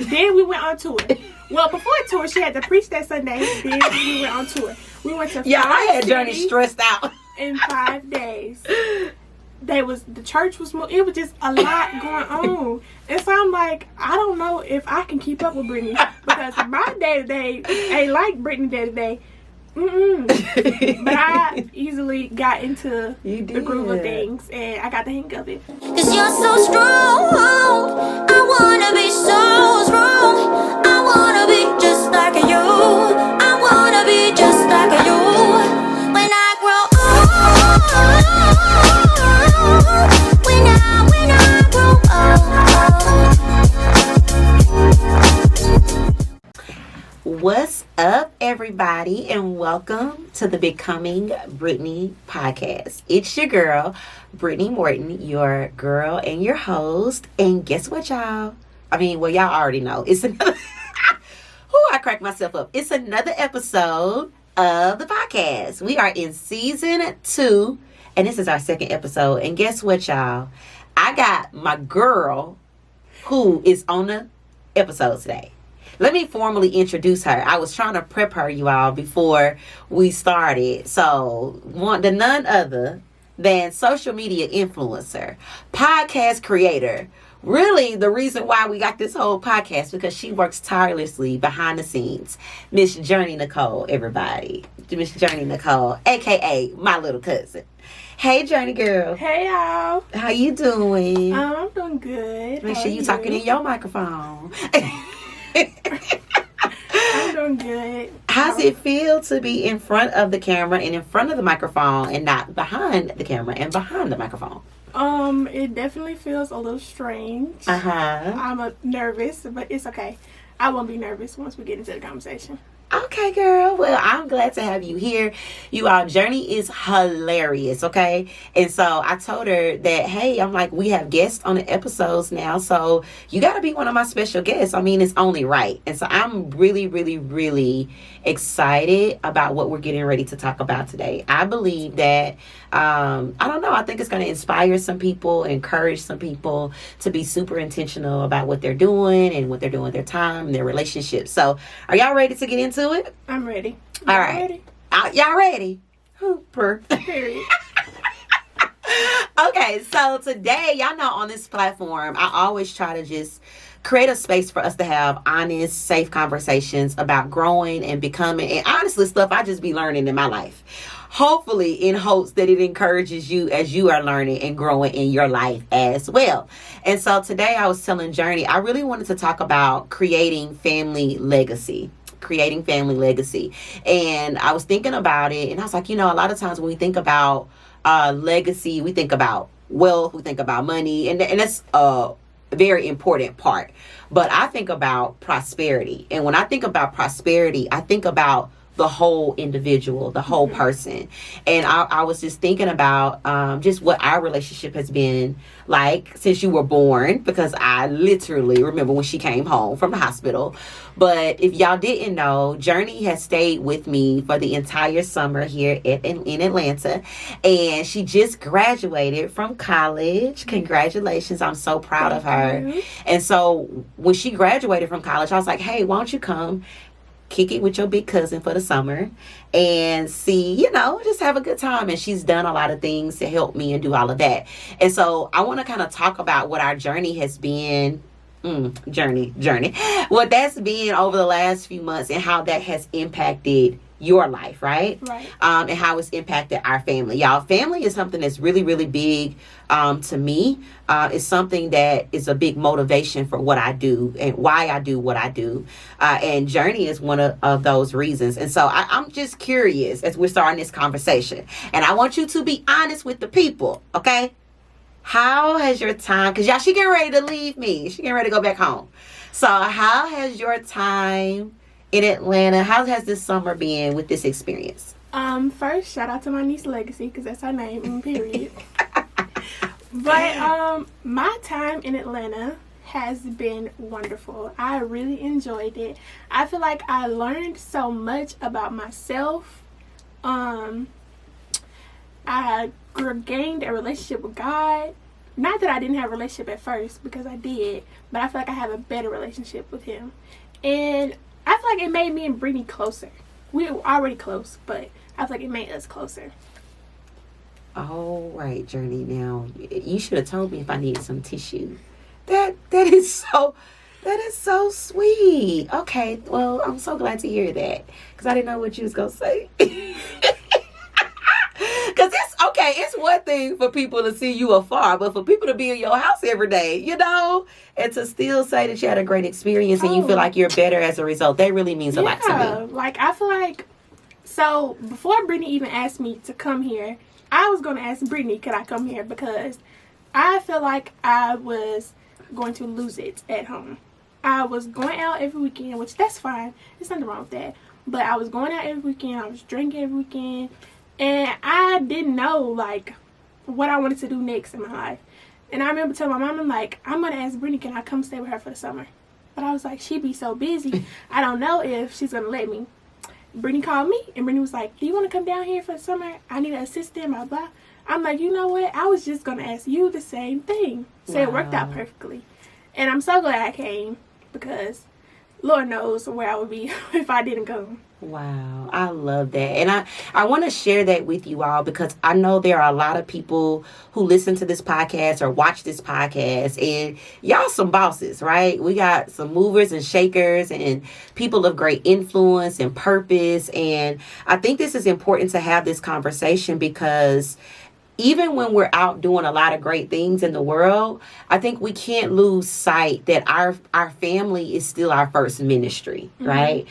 Then we went on tour. Well, before tour, she had to preach that Sunday. Then we went on tour. We went to I had Journey stressed out. In 5 days. The church was more, it was just a lot going on. And so I'm like, I don't know if I can keep up with Brittany. Because my day-to-day ain't like Brittany day-to-day. But I easily got into the groove of things, and I got the hang of it. Cause you're so strong, I wanna be so strong. I wanna be just like you. I wanna be just like you. When I grow old, when I grow old. What's up, everybody, and welcome to the Becoming Brittany podcast. It's your girl, Brittany Morton, your girl and your host. And guess what, y'all? Y'all already know. It's another... I cracked myself up. It's another episode of the podcast. We are in season 2, and this is our 2nd episode. And guess what, y'all? I got my girl who is on the episode today. Let me formally introduce her. I was trying to prep her, you all, before we started. So, none other than social media influencer, podcast creator. Really, the reason why we got this whole podcast, because she works tirelessly behind the scenes. Miss Journey Nicole, everybody. Miss Journey Nicole, a.k.a. my little cousin. Hey, Journey girl. Hey, y'all. How you doing? I'm doing good. Make sure you talking in your microphone. I'm doing good. How's it feel to be in front of the camera and in front of the microphone and not behind the camera and behind the microphone? It definitely feels a little strange. Uh-huh. I'm nervous, but it's okay. I won't be nervous once we get into the conversation. Okay, girl. Well, I'm glad to have you here. You all, Journey is hilarious, okay? And so I told her that, hey, I'm like, we have guests on the episodes now, so you got to be one of my special guests. It's only right. And so I'm really, really, really excited about what we're getting ready to talk about today. I believe that, I don't know, I think it's going to inspire some people, encourage some people to be super intentional about what they're doing and what they're doing with their time and their relationships. So are y'all ready to get into it? I'm ready. All right. Y'all ready? Hooper. Period. Okay, so today, y'all know on this platform, I always try to just create a space for us to have honest, safe conversations about growing and becoming, and honestly, stuff I just be learning in my life. Hopefully in hopes that it encourages you as you are learning and growing in your life as well. And so today I was telling Journey, I really wanted to talk about creating family legacy. And I was thinking about it, and I was like, a lot of times when we think about legacy, we think about wealth, we think about money, and that's a very important part. But I think about prosperity. And when I think about prosperity, I think about the whole individual, the whole person. And I was just thinking about just what our relationship has been like since you were born, because I literally remember when she came home from the hospital. But if y'all didn't know, Journey has stayed with me for the entire summer here in Atlanta. And she just graduated from college. Congratulations. I'm so proud of her. And so when she graduated from college, I was like, hey, why don't you come kick it with your big cousin for the summer and see, just have a good time. And she's done a lot of things to help me and do all of that. And so I want to kind of talk about what our journey has been. Journey. What that's been over the last few months and how that has impacted your life, right? And how it's impacted our family. Y'all, family is something that's really, really big to me. It's something that is a big motivation for what I do and why I do what I do. And Journey is one of those reasons. And so I'm just curious as we're starting this conversation. And I want you to be honest with the people, okay? How has your time, because y'all, she getting ready to leave me. She getting ready to go back home. So how has your time in Atlanta, how has this summer been with this experience? First, shout out to my niece Legacy, because that's her name, period. But my time in Atlanta has been wonderful. I really enjoyed it. I feel like I learned so much about myself. I gained a relationship with God. not that I didn't have a relationship at first, because I did, but I feel like I have a better relationship with him. And I feel like it made me and Brittany closer. We were already close, but I feel like it made us closer. All right, Journey. Now, you should have told me if I needed some tissue. That is so sweet. Okay, well, I'm so glad to hear that, because I didn't know what you was gonna say. Because it's one thing for people to see you afar, but for people to be in your house every day, you know, and to still say that you had a great experience and you feel like you're better as a result, that really means a lot to me. Like, I feel like, so before Brittany even asked me to come here, I was going to ask Brittany, could I come here? Because I feel like I was going to lose it at home. I was going out every weekend, which that's fine. There's nothing wrong with that. But I was going out every weekend. I was drinking every weekend. And I didn't know, like, what I wanted to do next in my life. And I remember telling my mom, I'm like, I'm going to ask Brittany, can I come stay with her for the summer? But I was like, she'd be so busy. I don't know if she's going to let me. Brittany called me, and Brittany was like, do you want to come down here for the summer? I need an assistant, blah, blah. I'm like, you know what? I was just going to ask you the same thing. So It worked out perfectly. And I'm so glad I came, because Lord knows where I would be if I didn't go. Wow, I love that. And I want to share that with you all, because I know there are a lot of people who listen to this podcast or watch this podcast, and y'all some bosses, right? We got some movers and shakers and people of great influence and purpose. And I think this is important to have this conversation, because even when we're out doing a lot of great things in the world, I think we can't lose sight that our family is still our first ministry, right?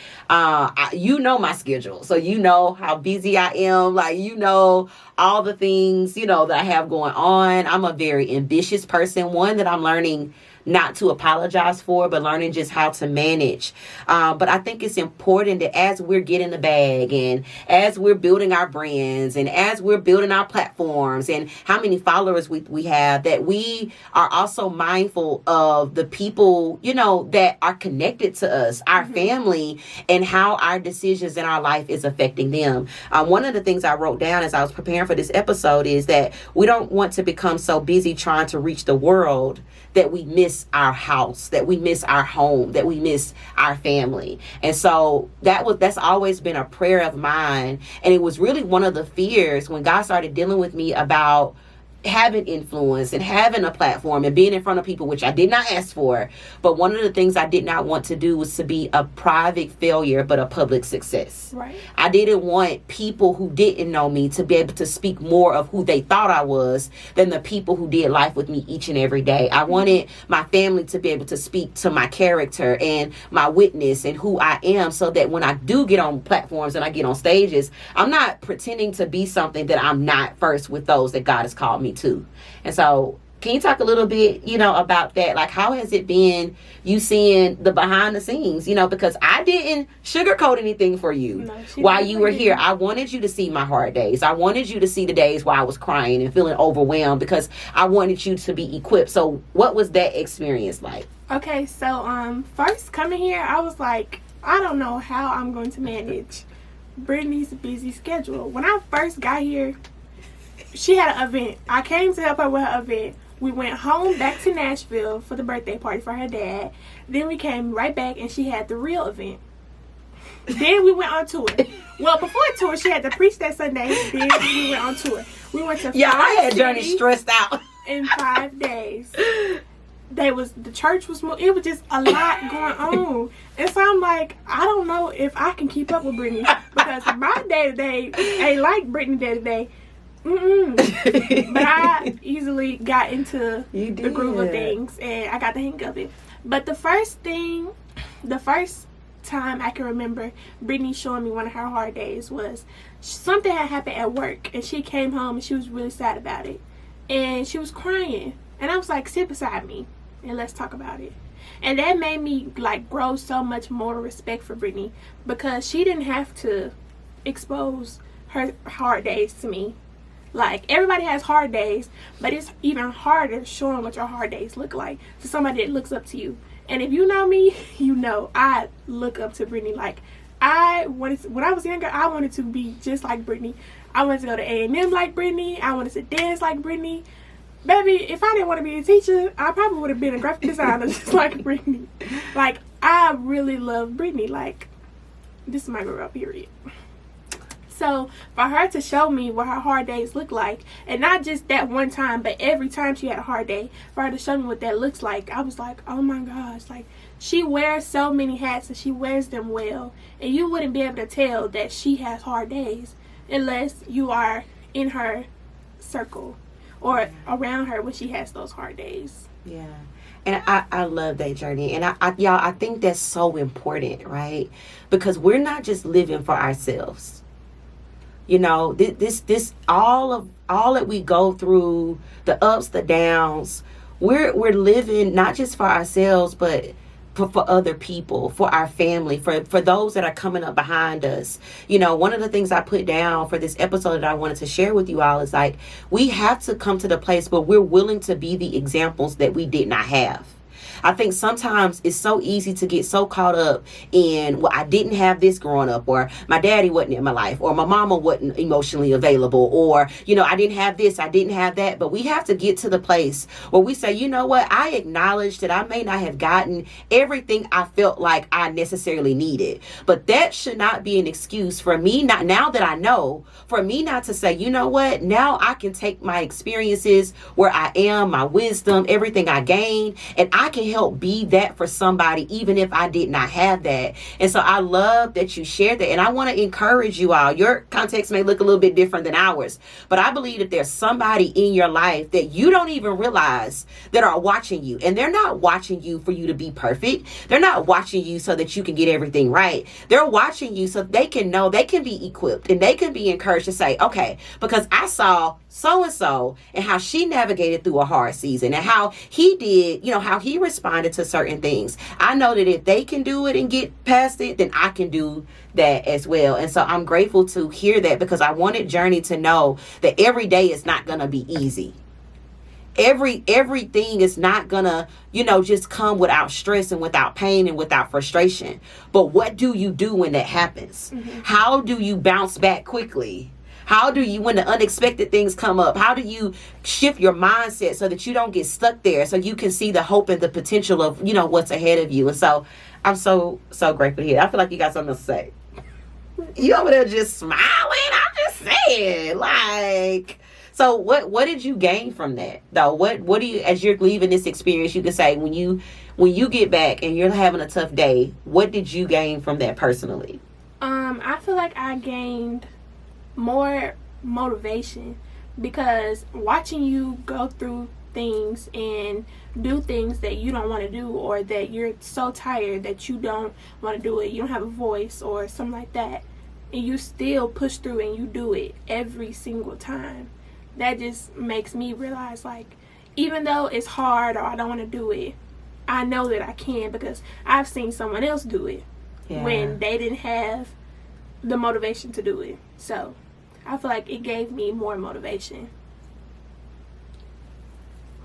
You know my schedule, so you know how busy I am. Like, you know all the things, you know, that I have going on. I'm a very ambitious person, one that I'm learning not to apologize for, but learning just how to manage. But I think it's important that as we're getting the bag, and as we're building our brands, and as we're building our platforms, and how many followers we have, that we are also mindful of the people, you know, that are connected to us, our family, and how our decisions in our life is affecting them. One of the things I wrote down as I was preparing for this episode is that we don't want to become so busy trying to reach the world that we miss our house, that we miss our home, that we miss our family. And so that's always been a prayer of mine. And it was really one of the fears when God started dealing with me about having influence and having a platform and being in front of people, which I did not ask for. But one of the things I did not want to do was to be a private failure, but a public success. Right. I didn't want people who didn't know me to be able to speak more of who they thought I was than the people who did life with me each and every day. I wanted my family to be able to speak to my character and my witness and who I am, so that when I do get on platforms and I get on stages, I'm not pretending to be something that I'm not first with those that God has called me to. And so, can you talk a little bit, you know, about that? Like, how has it been, you seeing the behind the scenes, you know, because I didn't sugarcoat anything for you while you were here. I wanted you to see my hard days. I wanted you to see the days where I was crying and feeling overwhelmed, because I wanted you to be equipped. So what was that experience like? Okay, so first coming here, I was like, I don't know how I'm going to manage Brittany's busy schedule. When I first got here, she had an event. I came to help her with her event. We went home back to Nashville for the birthday party for her dad. Then we came right back, and she had the real event. Then we went on tour. Well, before tour, she had to preach that Sunday. Then we went on tour. We went to I had Journey stressed out in 5 days. The church was it was just a lot going on. And so I'm like, I don't know if I can keep up with Brittany, because my day-to-day ain't like Brittany day-to-day. But I easily got into the groove of things, and I got the hang of it. But the first time I can remember Brittany showing me one of her hard days was something had happened at work, and she came home and she was really sad about it, and she was crying, and I was like, sit beside me and let's talk about it. And that made me like grow so much more respect for Brittany, because she didn't have to expose her hard days to me. Like, everybody has hard days, but it's even harder showing what your hard days look like to somebody that looks up to you. And if you know me, you know I look up to Brittany. Like, when I was younger, I wanted to be just like Brittany. I wanted to go to A&M like Brittany. I wanted to dance like Brittany. baby, if I didn't want to be a teacher, I probably would have been a graphic designer just like Brittany. Like, I really love Brittany. Like, this is my girl, period. So, for her to show me what her hard days look like, and not just that one time, but every time she had a hard day, for her to show me what that looks like, I was like, oh my gosh, like, she wears so many hats and she wears them well, and you wouldn't be able to tell that she has hard days unless you are in her circle or around her when she has those hard days. Yeah. And I love that journey. And y'all, I think that's so important, right? Because we're not just living for ourselves. You know, this all that we go through, the ups, the downs, we're living not just for ourselves, but for other people, for our family, for those that are coming up behind us. You know, one of the things I put down for this episode that I wanted to share with you all is like, we have to come to the place where we're willing to be the examples that we did not have. I think sometimes it's so easy to get so caught up in, well, I didn't have this growing up, or my daddy wasn't in my life, or my mama wasn't emotionally available, or, you know, I didn't have this, I didn't have that. But we have to get to the place where we say, you know what, I acknowledge that I may not have gotten everything I felt like I necessarily needed. But that should not be an excuse for me, not now that I know, for me not to say, you know what, now I can take my experiences where I am, my wisdom, everything I gained, and I can help be that for somebody, even if I did not have that. And so I love that you shared that. And I want to encourage you all. Your context may look a little bit different than ours, but I believe that there's somebody in your life that you don't even realize that are watching you. And they're not watching you for you to be perfect. They're not watching you so that you can get everything right. They're watching you so they can know, they can be equipped, and they can be encouraged to say, okay, because I saw so-and-so and how she navigated through a hard season and how he did, you know, how he responded to certain things. I know that if they can do it and get past it, then I can do that as well. And so I'm grateful to hear that, because I wanted Journey to know that every day is not going to be easy. Everything is not gonna, you know, just come without stress and without pain and without frustration. But what do you do when that happens? Mm-hmm. How do you bounce back quickly? How do you, when the unexpected things come up, how do you shift your mindset so that you don't get stuck there, so you can see the hope and the potential of, you know, what's ahead of you? And so I'm so grateful to hear. I feel like you got something else to say. You over there just smiling. I'm just saying, like, so what did you gain from that though? What do you, as you're leaving this experience, you can say when you get back and you're having a tough day, what did you gain from that personally? I feel like I gained more motivation, because watching you go through things and do things that you don't want to do, or that you're so tired that you don't want to do it, you don't have a voice or something like that, and you still push through and you do it every single time, that just makes me realize, like, even though it's hard or I don't want to do it, I know that I can, because I've seen someone else do it when they didn't have the motivation to do it. So I feel like it gave me more motivation.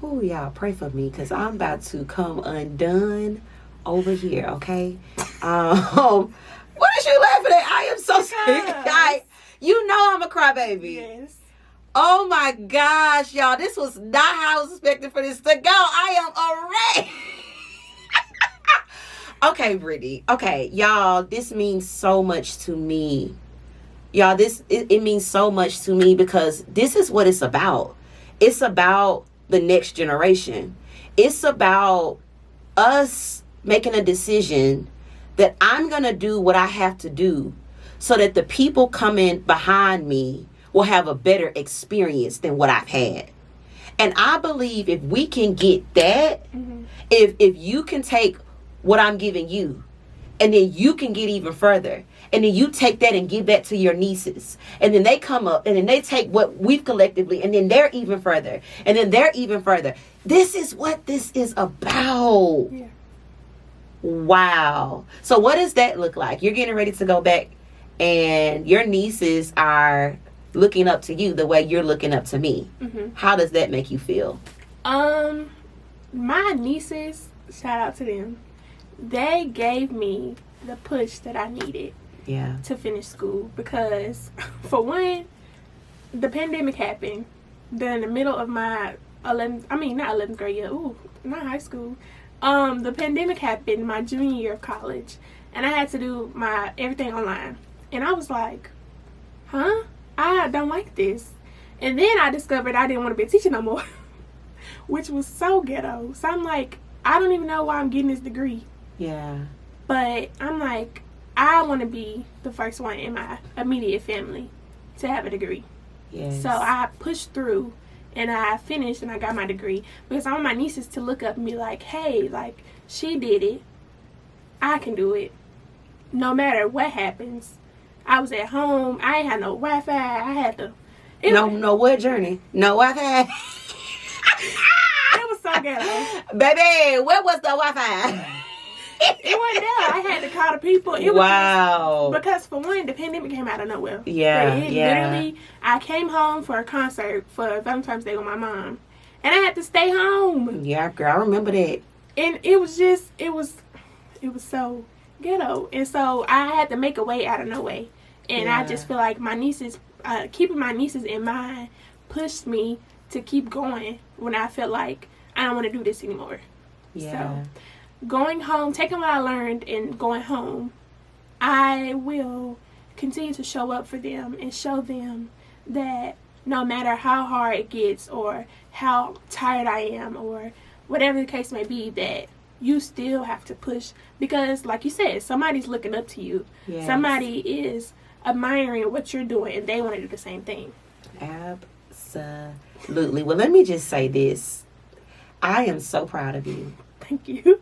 Oh, y'all pray for me, because I'm about to come undone over here, okay? What is you laughing at? I am so sick. You know I'm a crybaby. Yes. Oh my gosh, y'all. This was not how I was expecting for this to go. I am a wreck. Okay, Brittany. Okay, y'all, this means so much to me. Y'all, it means so much to me, because this is what it's about. It's about the next generation. It's about us making a decision that I'm going to do what I have to do so that the people coming behind me will have a better experience than what I've had. And I believe if we can get that, if you can take what I'm giving you, and then you can get even further, and then you take that and give that to your nieces, and then they come up and then they take what we've collectively, and then they're even further, and then they're even further. This is what this is about. Yeah. Wow. So what does that look like? You're getting ready to go back, and your nieces are looking up to you the way you're looking up to me. How does that make you feel? My nieces, shout out to them, they gave me the push that I needed to finish school, because for one, the pandemic happened during the middle of my not 11th grade yet. Ooh, not high school. The pandemic happened my junior year of college, and I had to do my everything online. And I was like, huh? I don't like this. And then I discovered I didn't want to be a teacher no more, which was so ghetto. So I'm like, I don't even know why I'm getting this degree. Yeah. But I'm like, I want to be the first one in my immediate family to have a degree. Yes. So I pushed through, and I finished, and I got my degree because I want my nieces to look up and be like, hey, like, she did it. I can do it. No matter what happens. I was at home. I ain't had no Wi-Fi. I had to... No what, Journey? No Wi-Fi? It was so ghetto. Baby, where was the Wi-Fi? It wasn't there. I had to call the people. It was Wow. because for one, the pandemic came out of nowhere. Yeah, Literally, I came home for a concert for Valentine's Day with my mom, and I had to stay home. Yeah, girl, I remember that. And it was just, it was so ghetto. And so I had to make a way out of no way. And I just feel like my nieces, keeping my nieces in mind pushed me to keep going when I felt like I don't want to do this anymore. Yeah. So going home, taking what I learned and going home, I will continue to show up for them and show them that no matter how hard it gets or how tired I am or whatever the case may be, that you still have to push because, like you said, somebody's looking up to you. Yes. Somebody is admiring what you're doing and they want to do the same thing. Absolutely. Well, let me just say this. I am so proud of you. Thank you.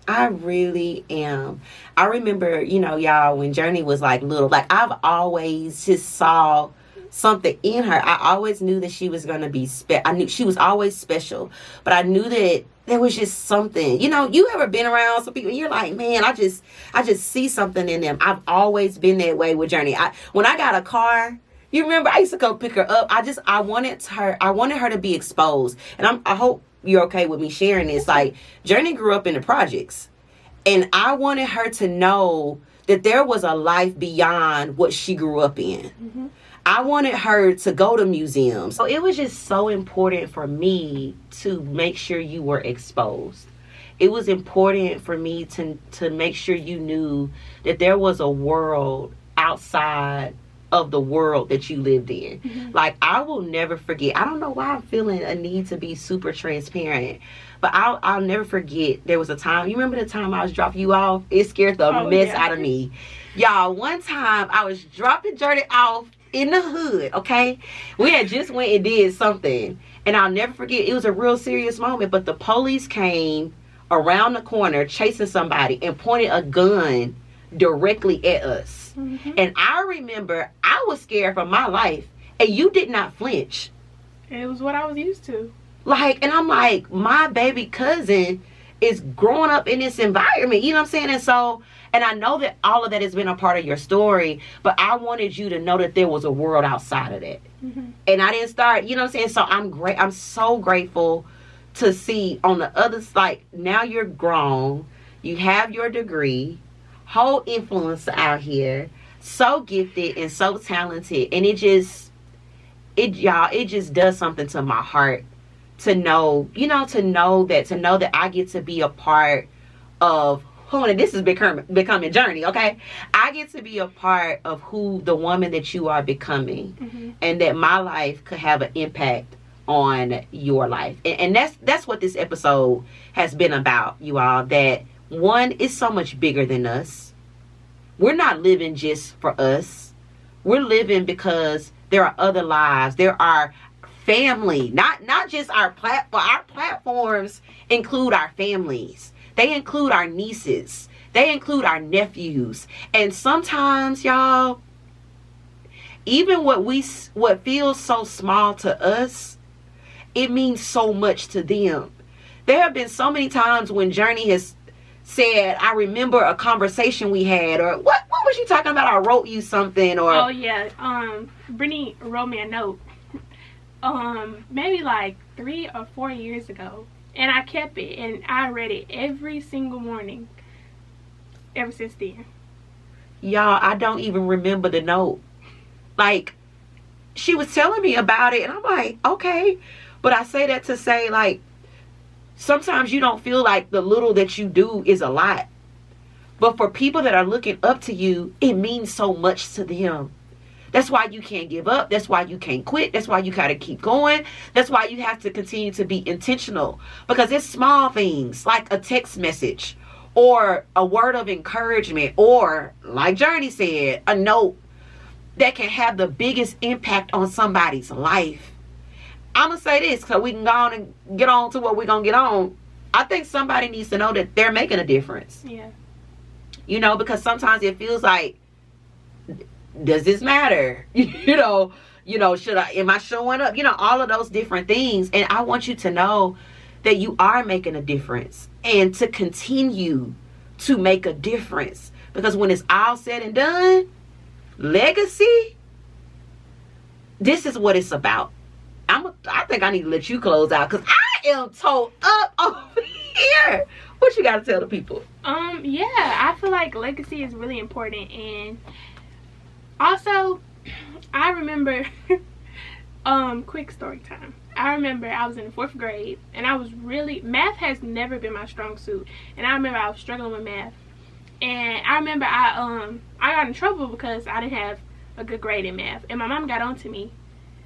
I really am. I remember, y'all, when Journey was like little, like I've always just saw something in her. I always knew that she was going to be I knew she was always special, but I knew that there was just something. You ever been around some people and you're like, man, I just see something in them. I've always been that way with Journey. When I got a car, you remember I used to go pick her up. I wanted her to be exposed. And I hope you're okay with me sharing this. Like, Journey grew up in the projects, and I wanted her to know that there was a life beyond what she grew up in. Mm-hmm. I wanted her to go to museums. So it was just so important for me to make sure you were exposed. It was important for me to make sure you knew that there was a world outside of the world that you lived in. Mm-hmm. Like, I will never forget. I don't know why I'm feeling a need to be super transparent, but I'll never forget. There was a time, you remember the time I was dropping you off? It scared the mess out of me. Y'all, one time I was dropping Journey off in the hood, okay? We had just went and did something, and I'll never forget. It was a real serious moment, but the police came around the corner chasing somebody and pointed a gun directly at us. Mm-hmm. And I remember I was scared for my life, and you did not flinch. It was what I was used to. Like, and I'm like, my baby cousin is growing up in this environment, you know what I'm saying? And so, and I know that all of that has been a part of your story, but I wanted you to know that there was a world outside of that. Mm-hmm. And I didn't start, you know what I'm saying? So I'm so grateful to see on the other side, now you're grown, you have your degree, whole influencer out here, so gifted and so talented. And it just does something to my heart to know, to know that I get to be a part of who, and this is becoming Journey, okay? I get to be a part of who the woman that you are becoming, mm-hmm. and that my life could have an impact on your life. And that's what this episode has been about, you all, that one is so much bigger than us. We're not living just for us. We're living because there are other lives. There are family, not just our platform. Our platforms include our families. They include our nieces. They include our nephews. And sometimes, y'all, even what feels so small to us, it means so much to them. There have been so many times when Journey has said, I remember a conversation we had, or what was you talking about? I wrote you something, or... Oh, yeah. Brittany wrote me a note. Maybe like 3 or 4 years ago. And I kept it, and I read it every single morning ever since then. Y'all, I don't even remember the note. Like, she was telling me about it, and I'm like, okay, But I say that to say, like, sometimes you don't feel like the little that you do is a lot. But for people that are looking up to you, it means so much to them. That's why you can't give up. That's why you can't quit. That's why you got to keep going. That's why you have to continue to be intentional. Because it's small things like a text message or a word of encouragement or, like Journey said, a note that can have the biggest impact on somebody's life. I'm going to say this so we can go on and get on to what we're going to get on. I think somebody needs to know that they're making a difference. Yeah. You know, because sometimes it feels like, does this matter? Am I showing up? All of those different things. And I want you to know that you are making a difference and to continue to make a difference. Because when it's all said and done, legacy, this is what it's about. I think I need to let you close out because I am towed up over here. What you got to tell the people? Yeah, I feel like legacy is really important. And also, I remember, quick story time. I remember I was in the 4th grade and I was math has never been my strong suit. And I remember I was struggling with math. And I remember I got in trouble because I didn't have a good grade in math. And my mom got on to me.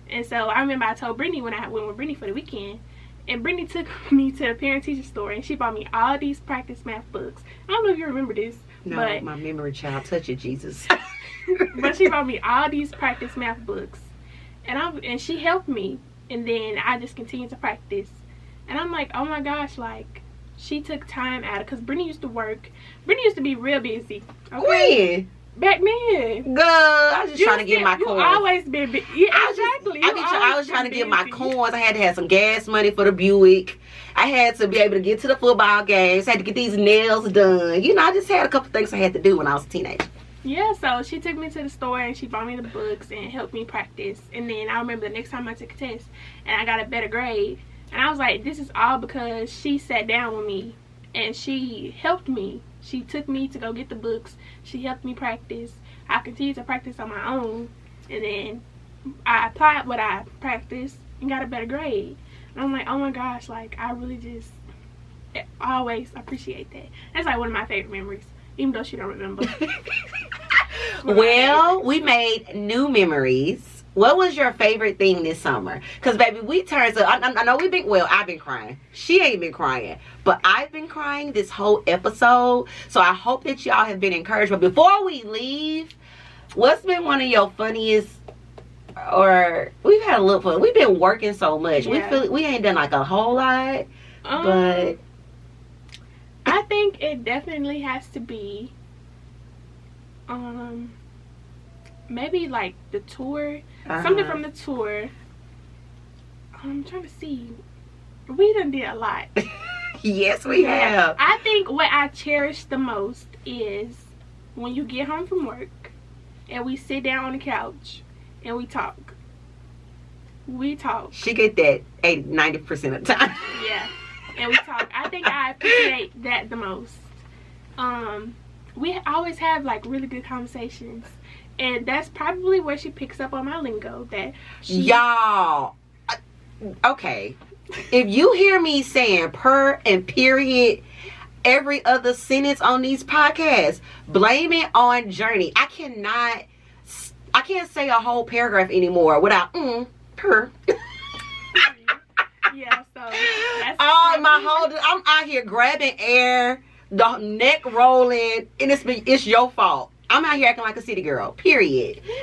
And so I remember I told Brittany when I went with Brittany for the weekend. And Brittany took me to the parent-teacher store and she bought me all these practice math books. I don't know if you remember this. No, but my memory child, touch it, Jesus. But she bought me all these practice math books. And she helped me. And then I just continued to practice. And I'm like, oh my gosh, like, she took time out of, because Brittany used to work. Brittany used to be real busy. Okay? When? Back then. Girl, I was just trying to get my coins. You always been busy. Yeah, exactly. I was trying to get my coins. I had to have some gas money for the Buick. I had to be able to get to the football games. I had to get these nails done. I just had a couple things I had to do when I was a teenager. Yeah, so she took me to the store and she bought me the books and helped me practice. And then I remember the next time I took a test and I got a better grade. And I was like, this is all because she sat down with me and she helped me. She took me to go get the books. She helped me practice. I continued to practice on my own. And then I applied what I practiced and got a better grade. And I'm like, oh my gosh, like, I really just always appreciate that. That's like one of my favorite memories, even though she don't remember. Well, we made new memories. What was your favorite thing this summer? Because, baby, we turned to... I know I've been crying. She ain't been crying. But I've been crying this whole episode. So I hope that y'all have been encouraged. But before we leave, what's been one of your funniest... Or we've had a little fun. We've been working so much. Yeah. We ain't done like a whole lot. But... I think it definitely has to be... maybe like the tour, something from the tour. I'm trying to see. We done did a lot. Yes, we have. I think what I cherish the most is when you get home from work and we sit down on the couch and we talk. She get that 80-90% of the time. Yeah, and we talk. I think I appreciate that the most. We always have like really good conversations. And that's probably where she picks up on my lingo. Y'all, okay. If you hear me saying per and period every other sentence on these podcasts, blame it on Journey. I can't say a whole paragraph anymore without per. Yeah, so that's I'm out here grabbing air, the neck rolling, and it's your fault. I'm out here acting like a city girl. Period. As you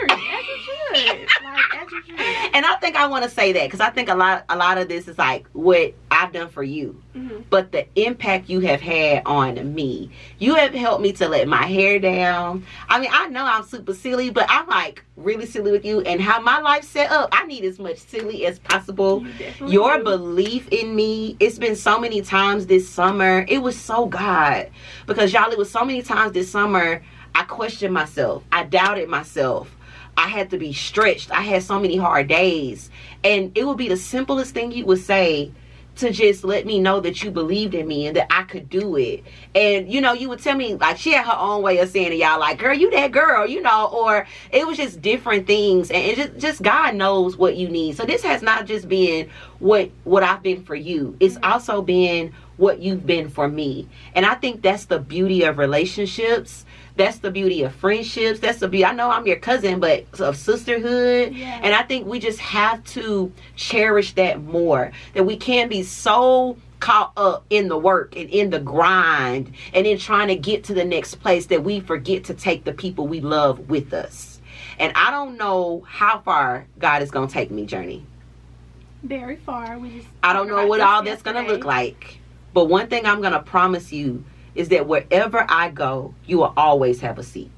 should. As you should. And I think I want to say that because I think a lot of this is like what I've done for you. Mm-hmm. But the impact you have had on me. You have helped me to let my hair down. I mean, I know I'm super silly, but I'm like really silly with you. And how my life's set up, I need as much silly as possible. Your belief in me, it's been so many times this summer. It was so God. Because y'all, it was so many times this summer I questioned myself. I doubted myself. I had to be stretched. I had so many hard days. And it would be the simplest thing you would say to just let me know that you believed in me and that I could do it. And, you know, you would tell me, like, she had her own way of saying to y'all, like, girl, you that girl, you know, or it was just different things. And it just God knows what you need. So this has not just been what I've been for you. It's also been what you've been for me. And I think that's the beauty of relationships. That's the beauty of friendships. That's the beauty. I know I'm your cousin, but of sisterhood. Yeah. And I think we just have to cherish that more. That we can't be so caught up in the work and in the grind and in trying to get to the next place that we forget to take the people we love with us. And I don't know how far God is going to take me, Journey. Very far. I don't know what all that's going to look like. But one thing I'm going to promise you is that wherever I go, you will always have a seat.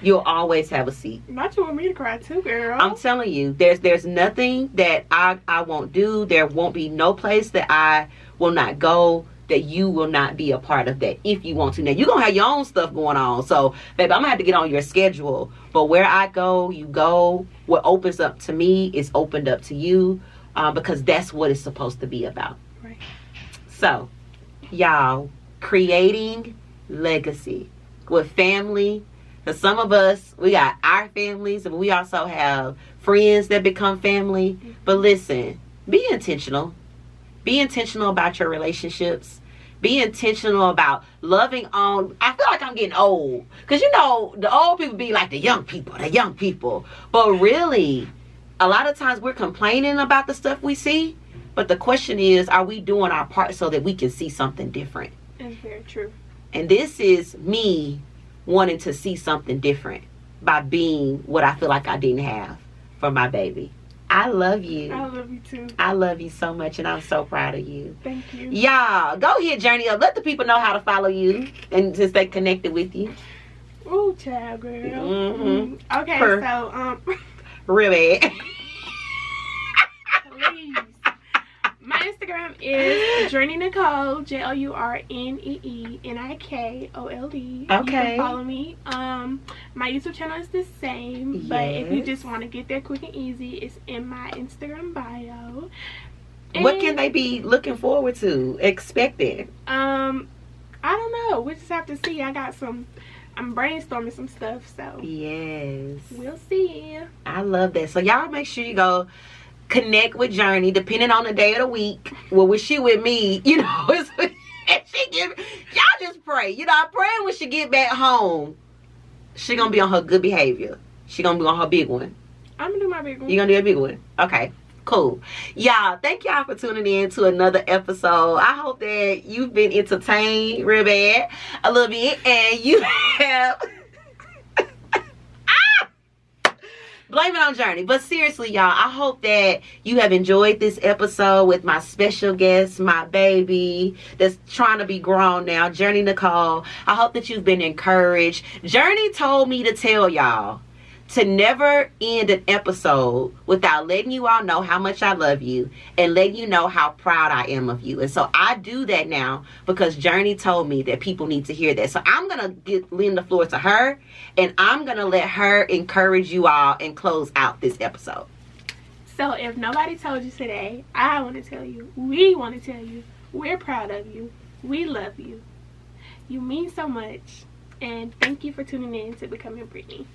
You'll always have a seat. Not you want me to cry too, girl. I'm telling you, there's nothing that I won't do. There won't be no place that I will not go that you will not be a part of that if you want to. Now, you're going to have your own stuff going on. So, baby, I'm going to have to get on your schedule. But where I go, you go. What opens up to me is opened up to you because that's what it's supposed to be about. Right. So, y'all, creating legacy with family. Because some of us, we got our families, and we also have friends that become family. But listen, be intentional. Be intentional about your relationships. Be intentional about loving on. I feel like I'm getting old. Because, you know, the old people be like the young people. But really, a lot of times we're complaining about the stuff we see. But the question is, are we doing our part so that we can see something different? That's very true. And this is me wanting to see something different by being what I feel like I didn't have for my baby. I love you. I love you too. I love you so much, and I'm so proud of you. Thank you. Y'all, go ahead, Journey up. Let the people know how to follow you and to stay connected with you. Ooh, child, girl. Mm-hmm. Okay, so Really? please. My Instagram is Journey Nicole, JourneyNikolD. You Okay. can follow me. My YouTube channel is the same, but if you just want to get there quick and easy, it's in my Instagram bio. And, what can they be looking forward to, expecting? I don't know. We just have to see. I'm brainstorming some stuff, so Yes. we'll see. I love that. So y'all make sure you go connect with Journey, depending on the day of the week. Well, when she with me, you know, y'all just pray. You know, I'm praying when she get back home, she gonna be on her good behavior. She gonna be on her big one. I'm gonna do my big one. You gonna do a big one? Okay, cool. Y'all, thank y'all for tuning in to another episode. I hope that you've been entertained real bad a little bit, and you have blame it on Journey. But seriously, y'all, I hope that you have enjoyed this episode with my special guest, my baby that's trying to be grown now, Journey Nicole. I hope that you've been encouraged. Journey told me to tell y'all to never end an episode without letting you all know how much I love you and letting you know how proud I am of you. And so I do that now because Journey told me that people need to hear that. So I'm going to lend the floor to her, and I'm going to let her encourage you all and close out this episode. So if nobody told you today, I want to tell you, we want to tell you, we're proud of you. We love you. You mean so much. And thank you for tuning in to Becoming Brittany.